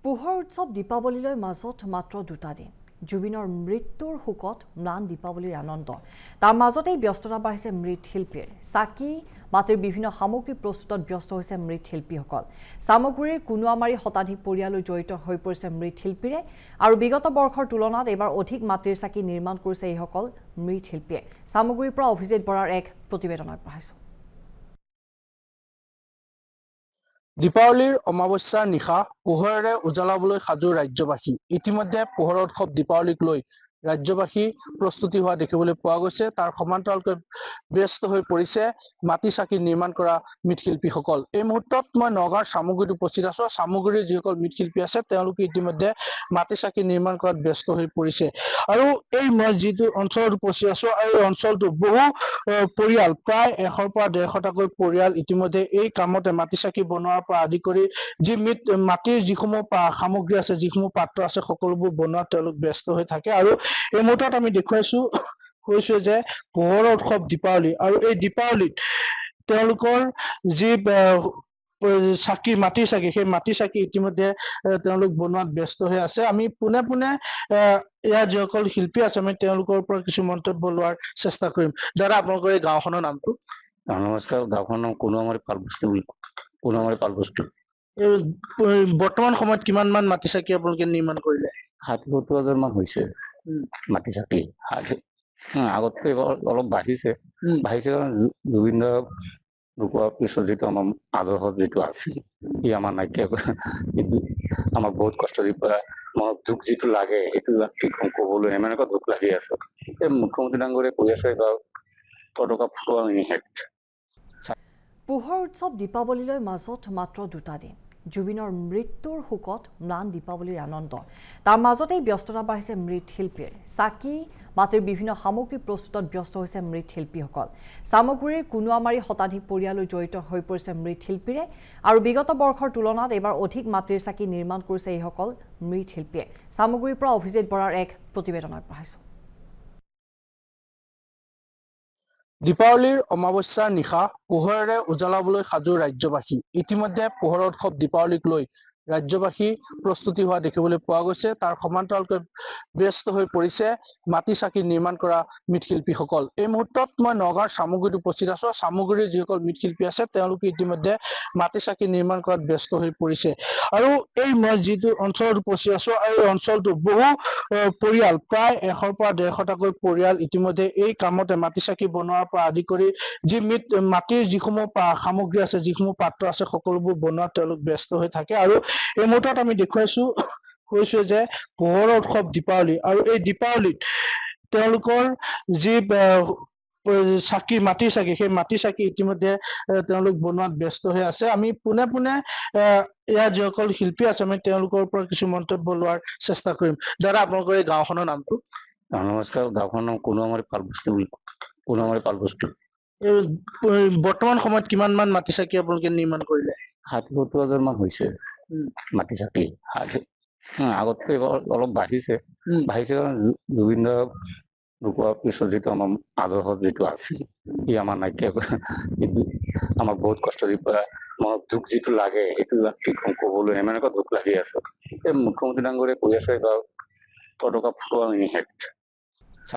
পোহৰ উৎসৱ দীপাৱলীলৈ মাজত মাত্ৰ দুটা দিন জুবিনৰ মৃত্যুৰ শোকত ম্লান দীপাৱলীৰ আনন্দ তাৰ মাজতেই ব্যস্ততা বাঢ়িছে মৃৎশিল্পীৰ চাকি মাটিৰ বিভিন্ন সামগ্ৰী প্ৰস্তুতত ব্যস্ত হৈছে মৃৎশিল্পীসকল সামগ্ৰীৰ কুনুৱামাৰী শতাধিক পৰিয়ালৈ জড়িত হৈ পৰিছে মৃৎশিল্পীৰে আৰু বিগত বৰ্ষৰ তুলনাত এবাৰ অধিক মাটিৰ চাকি নিৰ্মাণ কৰিছে এইসকল মৃৎশিল্পীয়ে সামগ্ৰীৰ পৰা অভিজিত বৰাৰ এক প্ৰতিবেদন আগবঢ়াইছো দীপাৱলীৰ অমাৱস্যাৰ নিশা পোহৰেৰে উজ্বলাবলৈ সাজু ৰাজ্যবাসী ইতিমধ্যে পোহৰ উৎসৱ দীপাৱলীক লৈ ৰাজ্যবাসী প্ৰস্তুতি হোৱা দেখিবলৈ পোৱা গৈছে তাৰ সমান্তৰালকৈ ব্যস্ত হৈ পৰিছে মাটি চাকি নিৰ্মাণ কৰা মৃৎশিল্পীসকল এই মুহূৰ্তত মই নগাঁৱৰ সামগ্ৰীত উপস্থিত আছো সামগ্ৰীৰ যিসকল মৃৎশিল্পী আছে তেওঁলোকে ইতিমধ্যে মাটি চাকি নিৰ্মাণ কৰাত ব্যস্ত হৈ পৰিছে আৰু এই মই যিটো অঞ্চলত উপস্থিত আছো এই অঞ্চলটো বহু পৰিয়াল প্ৰায় 100 পৰা 150টাকৈ পৰিয়াল ইতিমধ্যে এই কামতে মাটি চাকি বনোৱাৰ পৰা আদি কৰি যি মাটিৰ যিসমূহ সামগ্ৰী আছে যিসমূহ পাত্ৰ আছে সকলোবোৰ বনোৱাত তেওঁলোক ব্যস্ত হৈ থাকে আৰু এই মুহূৰ্তত আমি কৈছো যে পোহৰৰ উৎসৱ দীপাৱলী আৰু এই দীপাৱলীত তেওঁলোকৰ যি চাকি মাটিৰ চাকি সেই মাটিৰ চাকি ইতিমধ্যে তেওঁলোক বনোৱাত ব্যস্ত হৈ আছে আমি পোনে ইয়াৰ যিসকল শিল্পী আছে আমি তেওঁলোকৰ পৰা কিছু মন্তব্য লোৱাৰ চেষ্টা কৰিম দাদা আপোনালোকৰ এই গাঁওখনৰ নামটো নমস্কাৰ গাঁওখনৰ নাম কুনুৱামাৰী পালবস্তু বৰ্তমান সময়ত কিমান মান মাটি চাকি আপোনালোকে নিৰ্মাণ কৰিলে 70,000 মান হৈছে মাটি চাকি আগতকৈ অলপ বাঢ়িছে কাৰণ জুবিন দাৰ ঢুকোৱাৰ পিছত যিটো আমাৰ আদৰ্শ যিটো আছিল সি আমাৰ নাইকিয়া কিন্তু আমাক বহুত কষ্ট দি পেলাই মনত দুখ যিটো লাগে সেইটো কি ক'বলৈ এনেকুৱা দুখ লাগি আছে এই মুখ্যমন্ত্ৰী ডাঙৰীয়ে কৈ আছে পতাকা ফুটোৱা নিষেধ পোহৰ উৎসৱ দীপাৱলীলৈ মাজত মাত্ৰ দুটা দিন জুবিনৰ মৃত্যুৰ শোকত ম্লান দীপাৱলীৰ আনন্দ তাৰ মাজতেই ব্যস্ততা বাঢ়িছে মৃৎশিল্পীৰ চাকি মাটিৰ বিভিন্ন সামগ্ৰী প্ৰস্তুতত ব্যস্ত হৈছে মৃৎশিল্পীসকল সামগ্ৰীৰ কুনুৱামাৰী শতাধিক পৰিয়ালৈ জড়িত হৈ পৰিছে মৃৎশিল্পীৰে আৰু বিগত বৰ্ষৰ তুলনাত এবাৰ অধিক মাটিৰ চাকি নিৰ্মাণ কৰিছে এইসকল মৃৎশিল্পীয়ে সামগ্ৰীৰ পৰা অভিজিত বৰাৰ এক প্ৰতিবেদন আগবঢ়াইছো দীপাৱলীৰ অমাৱস্যাৰ নিশা পোহৰেৰে উজ্বলাবলৈ সাজু ৰাজ্যবাসী ইতিমধ্যে পোহৰ উৎসৱ দীপাৱলীক লৈ ৰাজ্যবাসী প্ৰস্তুতি হোৱা দেখিবলৈ পোৱা গৈছে তাৰ সমান্তৰালকৈ ব্যস্ত হৈ পৰিছে মাটি চাকি নিৰ্মাণ কৰা মৃৎশিল্পীসকল এই মুহূৰ্তত মই নগাঁৱৰ সামগ্ৰীত উপস্থিত আছো সামগ্ৰীৰ যিসকল মৃৎশিল্পী আছে তেওঁলোকে ইতিমধ্যে মাটি চাকি নিৰ্মাণ কৰাত ব্যস্ত হৈ পৰিছে আৰু এই মই যিটো অঞ্চলত উপস্থিত আছো এই অঞ্চলটো বহু পৰিয়াল প্ৰায় 100 পৰা 150টাকৈ পৰিয়াল ইতিমধ্যে এই কামতে মাটি চাকি বনোৱাৰ পৰা আদি কৰি যি মাটিৰ যিসমূহ সামগ্ৰী আছে যিসমূহ পাত্ৰ আছে সকলোবোৰ বনোৱাত তেওঁলোক ব্যস্ত হৈ থাকে আৰু এই মুহূৰ্তত আমি কৈছো যে পোহৰৰ উৎসৱ দীপাৱলী আৰু এই দীপাৱলীত তেওঁলোকৰ যি চাকি মাটিৰ চাকি সেই মাটিৰ চাকি ইতিমধ্যে তেওঁলোক বনোৱাত ব্যস্ত হৈ আছে আমি পোনে ইয়াৰ যিসকল শিল্পী আছে আমি তেওঁলোকৰ পৰা কিছু মন্তব্য লোৱাৰ চেষ্টা কৰিম দাদা আপোনালোকৰ এই গাঁওখনৰ নামটো নমস্কাৰ গাঁওখনৰ নাম কুনুৱামাৰী পালবস্তু বৰ্তমান সময়ত কিমান মান মাটি চাকি আপোনালোকে নিৰ্মাণ কৰিলে 70,000 মান হৈছে মাটি চাকি আগতকৈ অলপ বাঢ়িছে কাৰণ জুবিন দাৰ ঢুকোৱাৰ পিছত যিটো আমাৰ আদৰ্শ যিটো আছিল সি আমাৰ নাইকিয়া কিন্তু আমাক বহুত কষ্ট দি পেলাই মনত দুখ যিটো লাগে সেইটো কি ক'বলৈ এনেকুৱা দুখ লাগি আছে এই মুখ্যমন্ত্ৰী ডাঙৰীয়ে কৈ আছে পতাকা ফুটোৱা নিষেধ